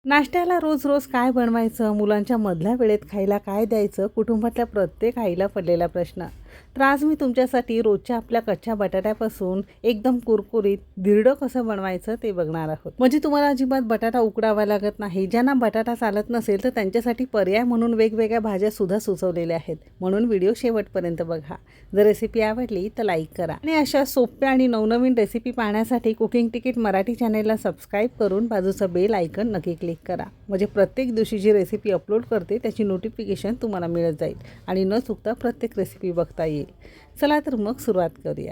नाश्त्याला रोज रोज काय बनवायचं, मुलांच्या मधल्या वेळेत खायला काय द्यायचं, कुटुंबातल्या प्रत्येक आईला पडलेला प्रश्न. तर आज मी तुमच्यासाठी रोजच्या आपल्या कच्च्या बटाट्यापासून एकदम कुरकुरीत धिरडं कसं बनवायचं ते बघणार आहोत. म्हणजे तुम्हाला अजिबात बटाटा उकडावा लागत नाही. ज्यांना बटाटा चालत नसेल तर त्यांच्यासाठी पर्याय म्हणून वेगवेगळ्या भाज्या सुद्धा सुचवलेल्या आहेत. म्हणून व्हिडिओ शेवटपर्यंत बघा. जर रेसिपी आवडली तर लाईक करा आणि अशा सोप्या आणि नवनवीन रेसिपी पाहण्यासाठी कुकिंग तिकीट मराठी चॅनेलला सबस्क्राईब करून बाजूचं बेल आयकन नक्की क्लिक करा. म्हणजे प्रत्येक दिवशी जी रेसिपी अपलोड करते त्याची नोटिफिकेशन तुम्हाला मिळत जाईल आणि न चुकता प्रत्येक रेसिपी बघता येईल. चला तर मग सुरुवात करूया.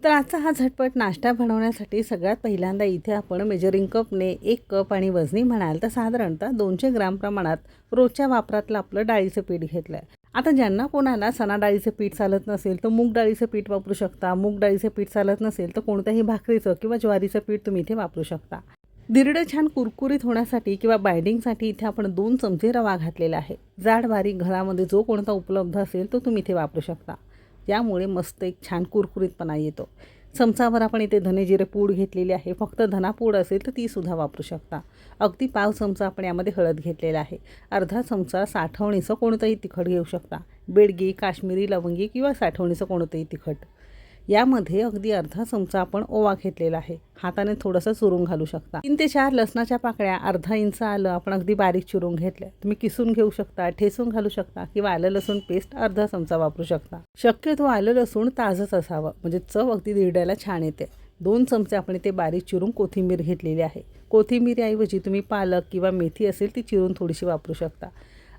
तर आजचा हा झटपट नाश्ता बनवण्यासाठी सगळ्यात पहिल्यांदा इथे आपण मेजरिंग कपने 1 कप आणि वजनी म्हणाल तर साधारणतः 200 ग्राम प्रमाणात रोजच्या वापरातलं आपलं डाळीचं पीठ घेतलं आहे. आता ज्यांना कोणाला चणा डाळीचं पीठ चालत नसेल तर मूग डाळीचं पीठ वापरू शकता. मूग डाळीचं पीठ चालत नसेल तर कोणत्याही भाकरीचं किंवा ज्वारीचं पीठ तुम्ही इथे वापरू शकता. धिरडं छान कुरकुरीत होण्यासाठी किंवा बाइंडिंगसाठी इथे आपण 2 चमचे रवा घातलेला आहे. जाड बारीक घरामध्ये जो कोणता उपलब्ध असेल तो तुम्ही इथे वापरू शकता. यामुळे मस्त एक छान कुरकुरीतपणा येतो. चमचाभर आपण इथे धने जिरे पूड घेतलेली आहे. फक्त धनापूड असेल तर तीसुद्धा वापरू शकता. अगदी पाव चमचा आपण यामध्ये हळद घेतलेला आहे. अर्धा चमचा साठवणीचं कोणतंही तिखट घेऊ शकता. बेडगी, काश्मीरी लवंगी किंवा साठवणीचं कोणतंही तिखट. यामध्ये अगदी अर्धा चमचा आपण ओवा घेतलेला आहे. हाताने थोडंसं चुरून घालू शकता. 3 ते 4 लसणाच्या पाकळ्या, अर्धा इंच आलं आपण अगदी बारीक चिरून घेतलं. तुम्ही किसून घेऊ शकता, ठेचून घालू शकता किंवा आलं लसूण पेस्ट अर्धा चमचा वापरू शकता. शक्यतो आलं लसूण ताजंच असावं म्हणजे चव अगदी धिरड्याला छान येते. 2 चमचे आपण इथे बारीक चिरून कोथिंबीर घेतलेली आहे. कोथिंबीरऐवजी तुम्ही पालक किंवा मेथी असेल ती चिरून थोडीशी वापरू शकता.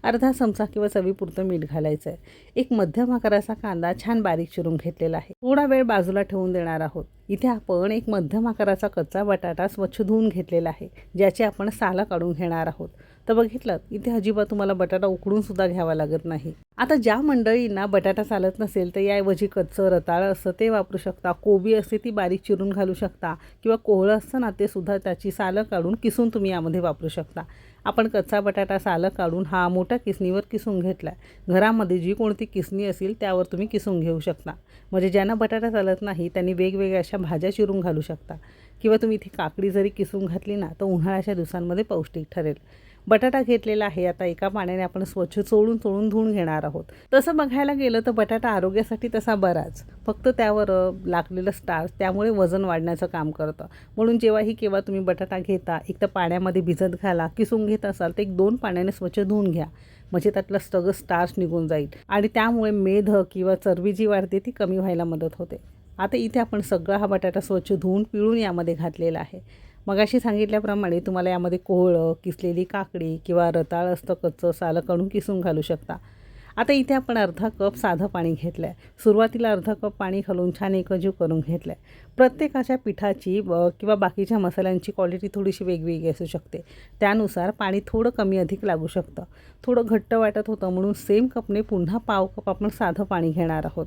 अर्धा चमचा किंवा चवीपुरतं मीठ घालायचं आहे. एक मध्यम आकाराचा कांदा छान बारीक चिरून घेतलेला आहे. थोडा वेळ बाजूला ठेवून देणार आहोत. इथे आपण एक मध्यम आकाराचा कच्चा बटाटा स्वच्छ धुवून घेतलेला आहे, ज्याचे आपण सालं काढून घेणार आहोत. तर बघितलं इथे अजिबात तुम्हाला बटाटा उकडून सुद्धा घ्यावा लागत नाही. आता ज्या मंडळींना बटाटा चालत नसेल तर याऐवजी कच्चं रताळं असतं ते वापरू शकता. कोबी असते ती बारीक चिरून घालू शकता किंवा कोहळं असतं ना ते सुद्धा त्याची सालं काढून किसून तुम्ही यामध्ये वापरू शकता. आपण कच्चा बटाटा सालं काढून हा मोठ्या किसणीवर किसून घेतला आहे. घरामध्ये जी कोणती किसणी असेल त्यावर तुम्ही किसून घेऊ शकता. म्हणजे ज्यांना बटाटा चालत नाही त्यांनी वेगवेगळ्या अशा भाज्या चिरून घालू शकता किंवा तुम्ही इथे काकडी जरी किसून घातली ना तर उन्हाळ्याच्या दिवसांमध्ये पौष्टिक ठरेल. बटाटा घेतलेला आहे. आता एका पाण्याने आपण स्वच्छ चोळून धुवून घेणार आहोत. तसं बघायला गेलं तर बटाटा आरोग्यासाठी तसा बराच, फक्त त्यावर लागलेलं स्टार्च त्यामुळे वजन वाढण्याचं काम करतं. म्हणून जेव्हाही केव्हा तुम्ही बटाटा घेता एक तर पाण्यामध्ये भिजत घाला. किसून घेत असाल तर 1-2 पाण्याने स्वच्छ धुवून घ्या. म्हणजे त्यातलं सगळं स्टार्च निघून जाईल आणि त्यामुळे मेध किंवा चरबी जी वाढते ती कमी व्हायला मदत होते. आता इथे आपण सगळा हा बटाटा स्वच्छ धुवून पिळून यामध्ये घातलेला आहे. मगाशी सांगितल्याप्रमाणे तुम्हाला यामध्ये कोहळं, किसलेली काकडी किंवा रताळ असतं कच्चं सालं काढून किसून घालू शकता. आता इथे आपण अर्धा कप साधं पाणी घेतलं आहे. सुरुवातीला अर्धा कप पाणी घालून छान एकजीव करून घेतलं आहे. प्रत्येकाच्या पिठाची किंवा बाकीच्या मसाल्यांची क्वालिटी थोडीशी वेगवेगळी असू शकते. त्यानुसार पाणी थोडं कमी अधिक लागू शकतं. थोडं घट्ट वाटत होतं म्हणून सेम कपने पुन्हा पाव कप आपण साधं पाणी घेणार आहोत.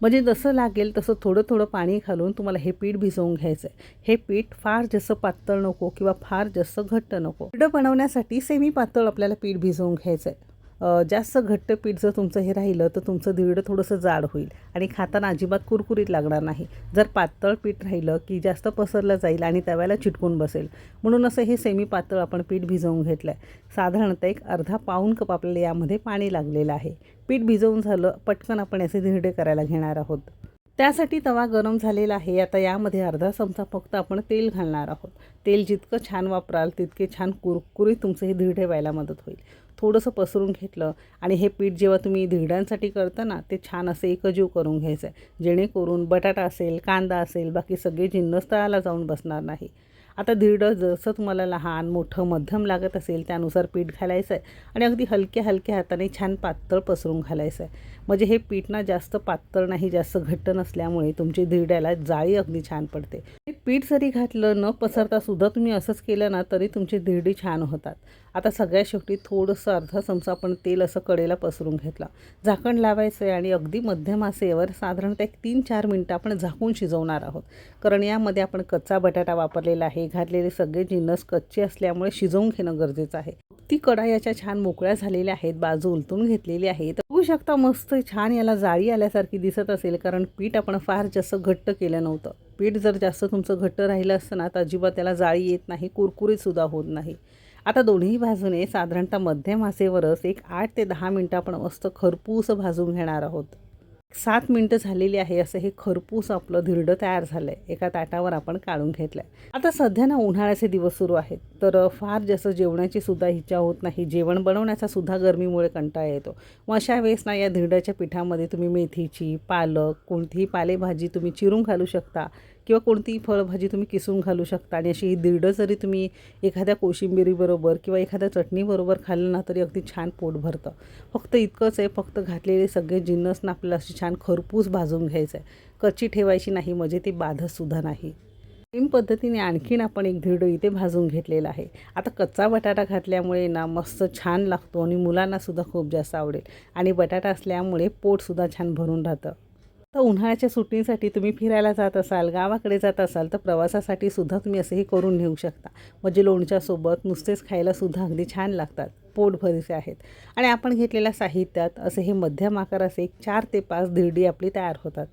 म्हणजे जसं लागेल तसं थोडं पाणी घालून तुम्हाला हे पीठ भिजवून घ्यायचं आहे. हे पीठ फार जास्त पातळ नको किंवा फार जास्त घट्ट नको. धिरडं बनवण्यासाठी सेमी पातळ आपल्याला पीठ भिजवून घ्यायचं आहे. जास्त घट्ट पीठ जर तुमचं हे राहिलं तर तुमचं धिरडं थोडंसं जाड होईल आणि खाताना अजिबात कुरकुरीत लागणार नाही. जर पातळ पीठ राहिलं की जास्त पसरलं जाईल आणि तव्याला चिटकून बसेल. म्हणून असं हे सेमी पातळ आपण पीठ भिजवून घेतलं आहे. साधारणतः एक अर्धा पाऊण कप आपल्याला यामध्ये पाणी लागलेलं आहे. पीठ भिजवून झालं, पटकन आपण याचे धिरडे करायला घेणार आहोत. त्यासाठी तवा गरम झालेला आहे. आता यामध्ये अर्धा चमचा फक्त आपण तेल घालणार आहोत. तेल जितकं छान वापराल तितके छान कुरकुरीत तुमचे हे धिरडे व्हायला मदत होईल. थोडंसं पसरून घेतलं आणि हे पीठ जेव्हा तुम्ही धिरड्यांसाठी करता ना ते छान असं एकजीव करून घ्यायचं आहे. जेणेकरून बटाटा असेल, कांदा असेल, बाकी सगळे जिन्नस तळाला जाऊन बसणार नाही. आता धिरडं जसं तुम्हाला लहान, मोठं, मध्यम लागत असेल त्यानुसार पीठ घालायचं आहे आणि अगदी हलक्या हाताने छान पातळ पसरून घालायचं आहे. म्हणजे हे पीठ ना जास्त पातळ नाही, जास्त घट्ट नसल्यामुळे तुमची धिरड्याला जाळी अगदी छान पडते. हे पीठ जरी घातलं न पसरता सुद्धा तुम्ही असंच केलं ना तरी तुमची धिरडी छान होतात. आता सगळ्या शेवटी थोडंसं अर्धा चमचा आपण तेल असं कडेला पसरून घेतलं. झाकण लावायचं आहे आणि अगदी मध्यम आचेवर साधारणतः 1 3-4 मिनटं आपण झाकून शिजवणार आहोत. कारण यामध्ये आपण कच्चा बटाटा वापरलेला आहे. आहे. घातलेले सगळे जिन्नस कच्चे असल्यामुळे शिजवून घेणं गरजेचं आहे. ती कढया याच्या छान मोकळ्या झालेल्या आहेत. बाजू उलटून घेतलेली आहे. तर बघू शकता मस्त छान याला जाळी आल्यासारखी दिसत असेल, कारण पीठ आपण फार जास्त घट्ट केलं नव्हतं. पीठ जर जास्त तुमचं घट्ट राहिलं असतं ना, तर अजिबात त्याला जाळी येत नाही, कुरकुरीतसुद्धा होत नाही. आता दोन्ही बाजूने साधारणतः मध्यम आचेवरच एक 8 ते 10 मिनटं आपण मस्त खरपूस भाजून घेणार आहोत. 7 मिनिटं झालेली आहे. असं हे खरपूस आपलं धिरडं तयार झालं आहे. एका ताटावर आपण काढून घेतलं आहे. आता सध्या ना उन्हाळ्याचे दिवस सुरू आहेत, तर फार जास्त जेवणाची सुद्धा इच्छा होत नाही. जेवण बनवण्याचा सुद्धा गरमीमुळे कंटाळा येतो. मग अशा वेळेस ना या धिरड्याच्या पिठामध्ये तुम्ही मेथीची, पालक, कोणतीही पालेभाजी तुम्ही चिरून घालू शकता किंवा कोणतीही फळभाजी तुम्ही किसून घालू शकता. आणि अशी ही धिरडं जरी तुम्ही एखाद्या कोशिंबिरीबरोबर किंवा एखाद्या चटणीबरोबर खाल्लं ना, तरी अगदी छान पोट भरतं. फक्त इतकंच आहे, फक्त घातलेले सगळे जिन्नस ना आपल्याला अशी छान खरपूस भाजून घ्यायचं आहे. कच्ची ठेवायची नाही, म्हणजे ती बाधतसुद्धा नाही. सेम पद्धतीने आणखीन आपण एक धिरडं इथे भाजून घेतलेला आहे. आता कच्चा बटाटा घातल्यामुळे ना मस्त छान लागतो आणि मुलांनासुद्धा खूप जास्त आवडेल. आणि बटाटा असल्यामुळे पोटसुद्धा छान भरून राहतं. तर उन्हाळ्याच्या सुट्टीसाठी तुम्ही फिरायला जात असाल, गावाकडे जात असाल, तर प्रवासासाठी सुद्धा तुम्ही असंही करून नेऊ शकता. म्हणजे लोणच्यासोबत नुसतेच खायलासुद्धा अगदी छान लागतात, पोटभरीचे आहेत. आणि आपण घेतलेल्या साहित्यात असे हे मध्यम आकाराचे 4 ते 5 धिरडी आपली तयार होतात.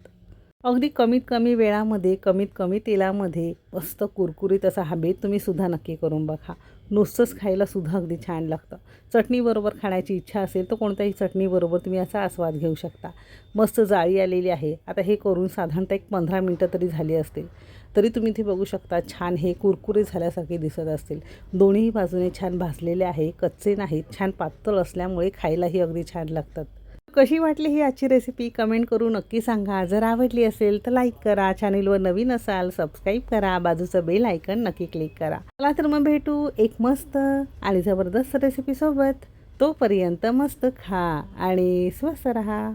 अगदी कमीत कमी वेळामध्ये, कमीत कमी तेलामध्ये मस्त कुरकुरीत असा हा बेत तुम्ही सुद्धा नक्की करून बघा. नुसतंच खायला सुद्धा अगदी छान लागतं. चटणीबरोबर खाण्याची इच्छा असेल तर कोणत्याही चटणीबरोबर तुम्ही याचा आस्वाद घेऊ शकता. मस्त जाळी आलेली आहे. आता हे करून साधारणतः एक 15 मिनटं तरी झाली असतील. तरी तुम्ही इथे बघू शकता छान हे कुरकुरीत झाल्यासारखे दिसत असतील. दोन्ही बाजूने छान भाजलेले आहे, कच्चे नाहीत. छान पातळ असल्यामुळे खायलाही अगदी छान लागतात. कशी वाटली ही आजची रेसिपी कमेंट करून नक्की सांगा. जर आवडली असेल तर लाईक करा. चॅनलवर नवीन असाल सबस्क्राईब करा. बाजूचं बेल आयकन नक्की क्लिक करा. चला तर मग भेटू एक मस्त आणि जबरदस्त रेसिपीसोबत. तोपर्यंत मस्त खा आणि स्वस्त रहा.